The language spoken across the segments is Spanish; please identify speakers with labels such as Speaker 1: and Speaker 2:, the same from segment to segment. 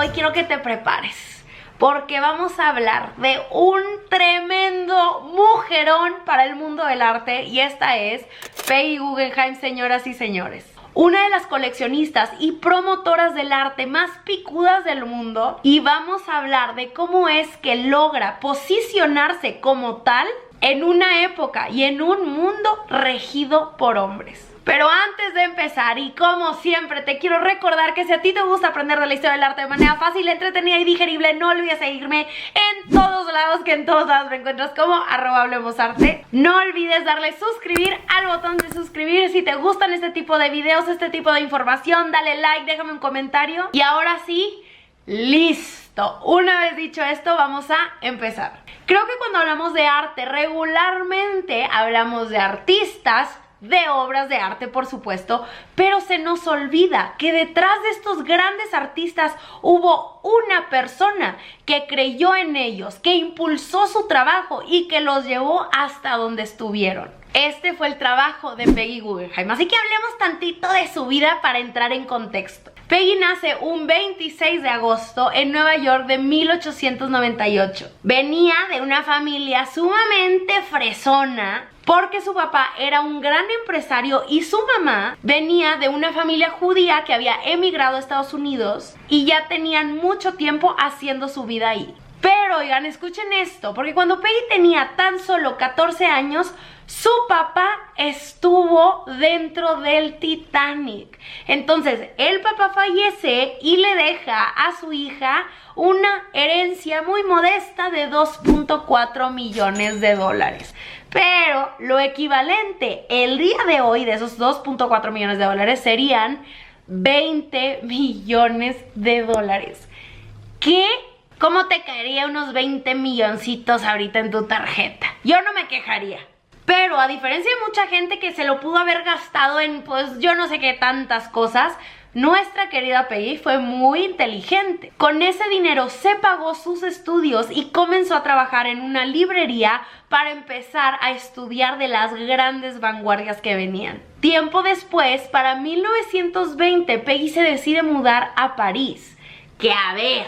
Speaker 1: hoy quiero que te prepares, porque vamos a hablar de un tremendo mujerón para el mundo del arte, y esta es Peggy Guggenheim, señoras y señores. Una de las coleccionistas y promotoras del arte más picudas del mundo, y vamos a hablar de cómo es que logra posicionarse como tal en una época y en un mundo regido por hombres. Pero antes de empezar, y como siempre, te quiero recordar que si a ti te gusta aprender de la historia del arte de manera fácil, entretenida y digerible, no olvides seguirme en todos lados, que en todos lados me encuentras como @hablemosarte. No olvides darle suscribir al botón de suscribir si te gustan este tipo de videos, este tipo de información. Dale like, déjame un comentario. Y ahora sí, listo. Una vez dicho esto, vamos a empezar. Creo que cuando hablamos de arte, regularmente hablamos de artistas, de obras de arte, por supuesto, pero se nos olvida que detrás de estos grandes artistas hubo una persona que creyó en ellos, que impulsó su trabajo y que los llevó hasta donde estuvieron. Este fue el trabajo de Peggy Guggenheim, así que hablemos tantito de su vida para entrar en contexto. Peggy nace un 26 de agosto en Nueva York de 1898. Venía de una familia sumamente fresona, porque su papá era un gran empresario y su mamá venía de una familia judía que había emigrado a Estados Unidos y ya tenían mucho tiempo haciendo su vida ahí. Pero oigan, escuchen esto, porque cuando Peggy tenía tan solo 14 años, su papá estuvo dentro del Titanic. Entonces, el papá fallece y le deja a su hija una herencia muy modesta de 2.4 millones de dólares. Pero lo equivalente el día de hoy de esos 2.4 millones de dólares serían 20 millones de dólares. ¿Qué? ¿Cómo te caería unos 20 milloncitos ahorita en tu tarjeta? Yo no me quejaría. Pero a diferencia de mucha gente que se lo pudo haber gastado en, pues, yo no sé qué tantas cosas, nuestra querida Peggy fue muy inteligente. Con ese dinero se pagó sus estudios y comenzó a trabajar en una librería para empezar a estudiar de las grandes vanguardias que venían. Tiempo después, para 1920, Peggy se decide mudar a París. Que a ver,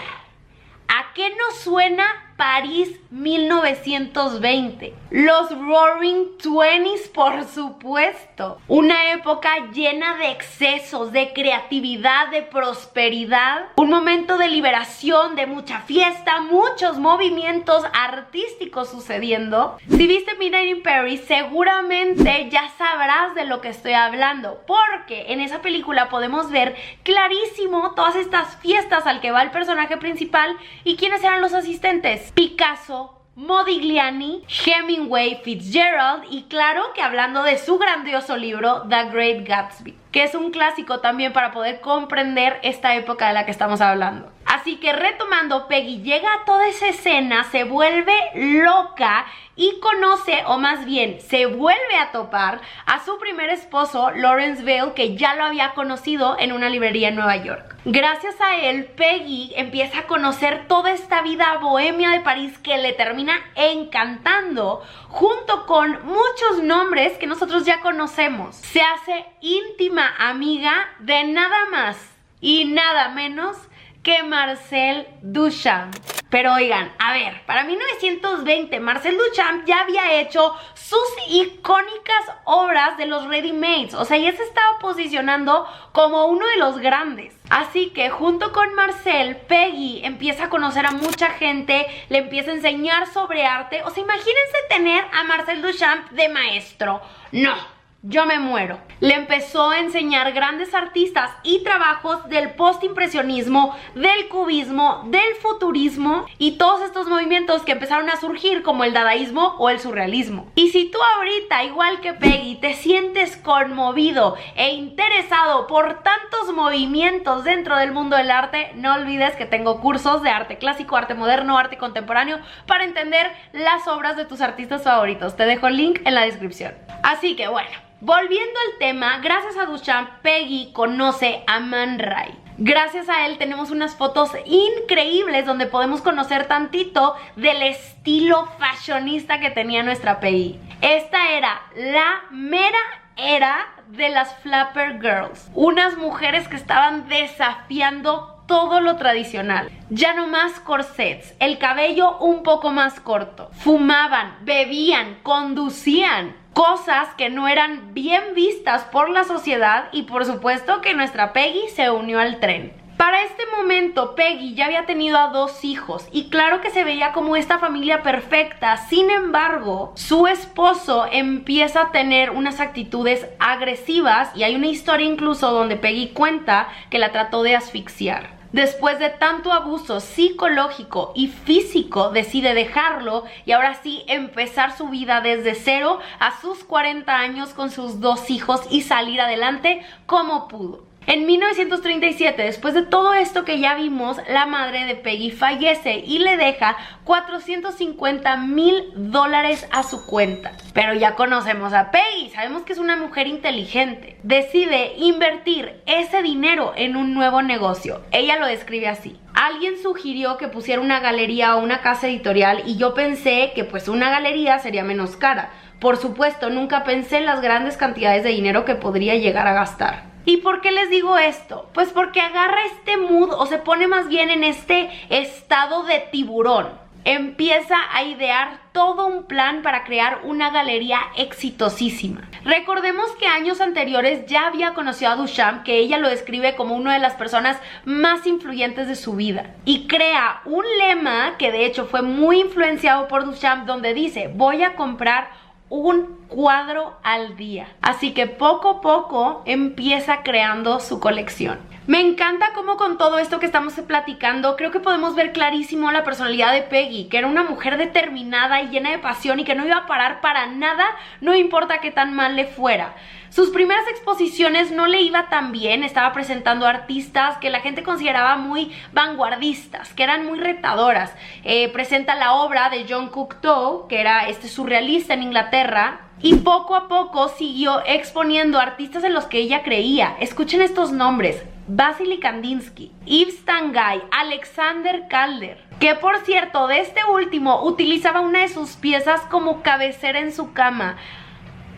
Speaker 1: ¿a qué nos suena París 1920? Los Roaring Twenties, por supuesto. Una época llena de excesos, de creatividad, de prosperidad. Un momento de liberación, de mucha fiesta, muchos movimientos artísticos sucediendo. Si viste Midnight in Paris, seguramente ya sabrás de lo que estoy hablando, porque en esa película podemos ver clarísimo todas estas fiestas al que va el personaje principal y quiénes eran los asistentes. Picasso, Modigliani, Hemingway, Fitzgerald y claro que hablando de su grandioso libro The Great Gatsby, que es un clásico también para poder comprender esta época de la que estamos hablando. Así que retomando, Peggy llega a toda esa escena, se vuelve loca y conoce, o más bien se vuelve a topar a su primer esposo, Lawrence Vail, que ya lo había conocido en una librería en Nueva York. Gracias a él, Peggy empieza a conocer toda esta vida bohemia de París que le termina encantando, junto con muchos nombres que nosotros ya conocemos. Se hace íntima amiga de nada más y nada menos que Marcel Duchamp. Pero oigan, a ver, para 1920 Marcel Duchamp ya había hecho sus icónicas obras de los ready-mades, o sea, ya se estaba posicionando como uno de los grandes. Así que junto con Marcel, Peggy empieza a conocer a mucha gente, le empieza a enseñar sobre arte. O sea, imagínense tener a Marcel Duchamp de maestro. No, yo me muero. Le empezó a enseñar grandes artistas y trabajos del postimpresionismo, del cubismo, del futurismo y todos estos movimientos que empezaron a surgir como el dadaísmo o el surrealismo. Y si tú ahorita, igual que Peggy, te sientes conmovido e interesado por tantos movimientos dentro del mundo del arte, no olvides que tengo cursos de arte clásico, arte moderno, arte contemporáneo para entender las obras de tus artistas favoritos. Te dejo el link en la descripción. Así que bueno, volviendo al tema, gracias a Duchamp, Peggy conoce a Man Ray. Gracias a él tenemos unas fotos increíbles donde podemos conocer tantito del estilo fashionista que tenía nuestra Peggy. Esta era la mera era de las Flapper Girls, unas mujeres que estaban desafiando todo lo tradicional. Ya no más corsets, el cabello un poco más corto. Fumaban, bebían, conducían. Cosas que no eran bien vistas por la sociedad y por supuesto que nuestra Peggy se unió al tren. Para este momento, Peggy ya había tenido a 2 hijos y claro que se veía como esta familia perfecta. Sin embargo, su esposo empieza a tener unas actitudes agresivas y hay una historia incluso donde Peggy cuenta que la trató de asfixiar. Después de tanto abuso psicológico y físico, decide dejarlo y ahora sí empezar su vida desde cero a sus 40 años con sus 2 hijos y salir adelante como pudo. En 1937, después de todo esto que ya vimos, la madre de Peggy fallece y le deja $450,000 a su cuenta. Pero ya conocemos a Peggy, sabemos que es una mujer inteligente. Decide invertir ese dinero en un nuevo negocio. Ella lo describe así: alguien sugirió que pusiera una galería o una casa editorial y yo pensé que pues una galería sería menos cara. Por supuesto, nunca pensé en las grandes cantidades de dinero que podría llegar a gastar. ¿Y por qué les digo esto? Pues porque agarra este mood, o se pone más bien en este estado de tiburón. Empieza a idear todo un plan para crear una galería exitosísima. Recordemos que años anteriores ya había conocido a Duchamp, que ella lo describe como una de las personas más influyentes de su vida. Y crea un lema que de hecho fue muy influenciado por Duchamp, donde dice: voy a comprar un cuadro al día. Así que poco a poco empieza creando su colección. Me encanta cómo con todo esto que estamos platicando, creo que podemos ver clarísimo la personalidad de Peggy, que era una mujer determinada y llena de pasión y que no iba a parar para nada, no importa qué tan mal le fuera. Sus primeras exposiciones no le iba tan bien, estaba presentando artistas que la gente consideraba muy vanguardistas, que eran muy retadoras. Presenta la obra de John Cocteau, que era este surrealista en Inglaterra, y poco a poco siguió exponiendo artistas en los que ella creía. Escuchen estos nombres: Vasily Kandinsky, Yves Tanguy, Alexander Calder, que por cierto de este último utilizaba una de sus piezas como cabecera en su cama.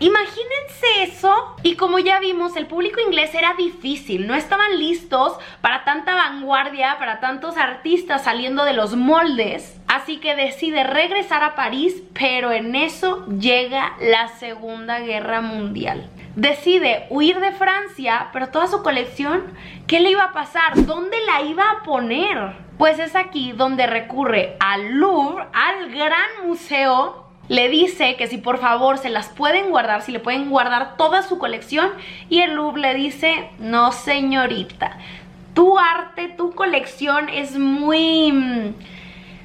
Speaker 1: Imagínense eso. Y como ya vimos, el público inglés era difícil, no estaban listos para tanta vanguardia, para tantos artistas saliendo de los moldes. Así que decide regresar a París, pero en eso llega la Segunda Guerra Mundial. Decide huir de Francia, pero toda su colección, ¿qué le iba a pasar? ¿Dónde la iba a poner? Pues es aquí donde recurre al Louvre, al gran museo. Le dice que si por favor se las pueden guardar, si le pueden guardar toda su colección, y el Louvre le dice: no señorita, tu arte, tu colección es muy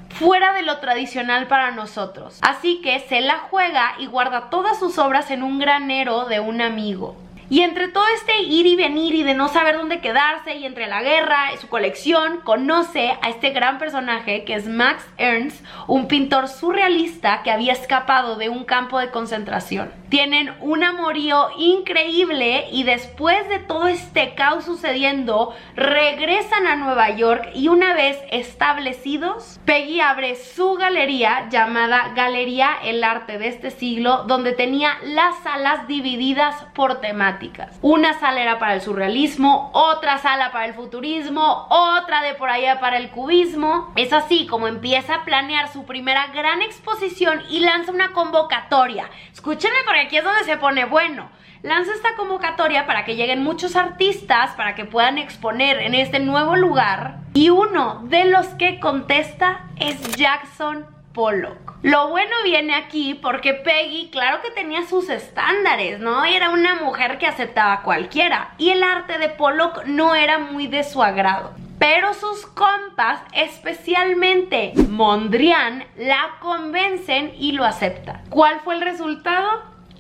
Speaker 1: fuera de lo tradicional para nosotros. Así que se la juega y guarda todas sus obras en un granero de un amigo. Y entre todo este ir y venir y de no saber dónde quedarse, y entre la guerra y su colección, conoce a este gran personaje que es Max Ernst, un pintor surrealista que había escapado de un campo de concentración. Tienen un amorío increíble y después de todo este caos sucediendo, regresan a Nueva York y una vez establecidos, Peggy abre su galería llamada Galería El Arte de este Siglo, donde tenía las salas divididas por temáticas. Una sala era para el surrealismo, otra sala para el futurismo, otra de por allá para el cubismo. Es así como empieza a planear su primera gran exposición y lanza una convocatoria. Escúchenme porque aquí es donde se pone bueno. Lanza esta convocatoria para que lleguen muchos artistas para que puedan exponer en este nuevo lugar, y uno de los que contesta es Jackson Pollock. Lo bueno viene aquí porque Peggy, claro que tenía sus estándares, ¿no? Era una mujer que aceptaba a cualquiera y el arte de Pollock no era muy de su agrado. Pero sus compas, especialmente Mondrian, la convencen y lo acepta. ¿Cuál fue el resultado?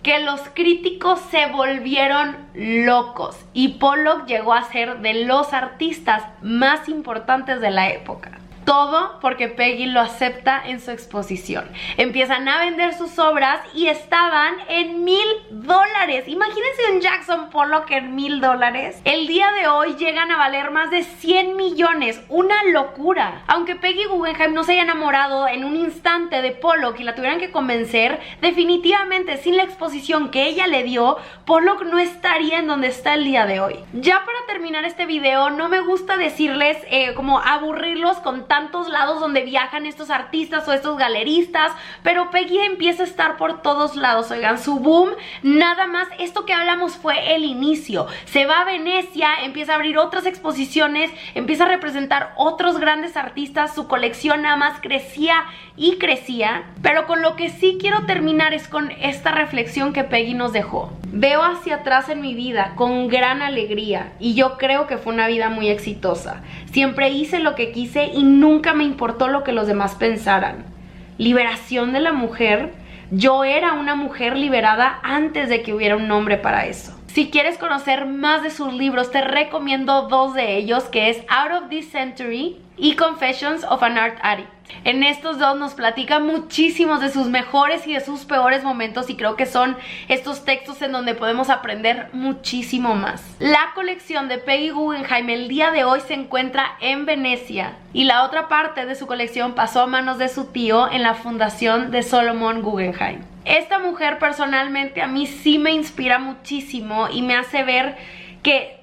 Speaker 1: Que los críticos se volvieron locos y Pollock llegó a ser de los artistas más importantes de la época. Todo porque Peggy lo acepta en su exposición. Empiezan a vender sus obras y estaban en $1000. $1000. Imagínense un Jackson Pollock en $1000. El día de hoy llegan a valer más de 100 millones. Una locura. Aunque Peggy Guggenheim no se haya enamorado en un instante de Pollock y la tuvieran que convencer, definitivamente sin la exposición que ella le dio, Pollock no estaría en donde está el día de hoy. Ya para terminar este video, no me gusta decirles como aburrirlos con tantos lados donde viajan estos artistas o estos galeristas, pero Peggy empieza a estar por todos lados. Oigan, su boom, nada más, esto que hablamos fue el inicio. Se va a Venecia, empieza a abrir otras exposiciones, empieza a representar otros grandes artistas, su colección nada más crecía y crecía. Pero con lo que sí quiero terminar es con esta reflexión que Peggy nos dejó. Veo hacia atrás en mi vida con gran alegría y yo creo que fue una vida muy exitosa. Siempre hice lo que quise y nunca me importó lo que los demás pensaran. Liberación de la mujer. Yo era una mujer liberada antes de que hubiera un nombre para eso. Si quieres conocer más de sus libros, te recomiendo dos de ellos, que es Out of This Century y Confessions of an Art Addict. En estos dos nos platica muchísimos de sus mejores y de sus peores momentos, y creo que son estos textos en donde podemos aprender muchísimo más. La colección de Peggy Guggenheim el día de hoy se encuentra en Venecia y la otra parte de su colección pasó a manos de su tío en la fundación de Solomon Guggenheim. Esta mujer personalmente a mí sí me inspira muchísimo y me hace ver que,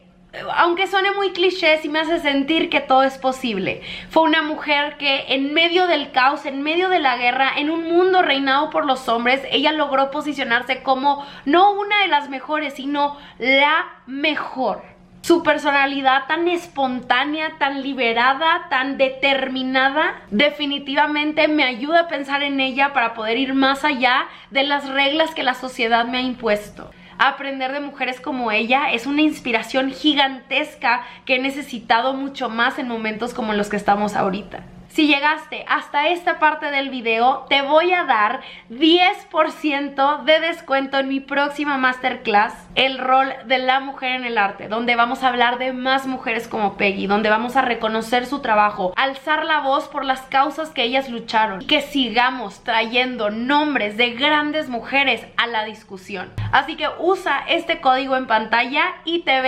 Speaker 1: aunque suene muy cliché, sí me hace sentir que todo es posible. Fue una mujer que en medio del caos, en medio de la guerra, en un mundo reinado por los hombres, ella logró posicionarse como no una de las mejores, sino la mejor. Su personalidad tan espontánea, tan liberada, tan determinada, definitivamente me ayuda a pensar en ella para poder ir más allá de las reglas que la sociedad me ha impuesto. Aprender de mujeres como ella es una inspiración gigantesca que he necesitado mucho más en momentos como los que estamos ahorita. Si llegaste hasta esta parte del video, te voy a dar 10% de descuento en mi próxima masterclass, El rol de la mujer en el arte, donde vamos a hablar de más mujeres como Peggy, donde vamos a reconocer su trabajo, alzar la voz por las causas que ellas lucharon y que sigamos trayendo nombres de grandes mujeres a la discusión. Así que usa este código en pantalla y te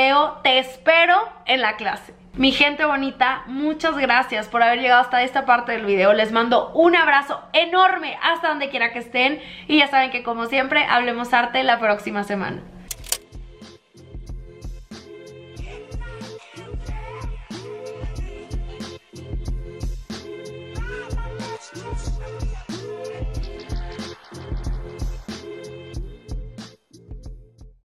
Speaker 1: espero en la clase. Mi gente bonita, muchas gracias por haber llegado hasta esta parte del video. Les mando un abrazo enorme hasta donde quiera que estén. Y ya saben que como siempre, hablemos arte la próxima semana.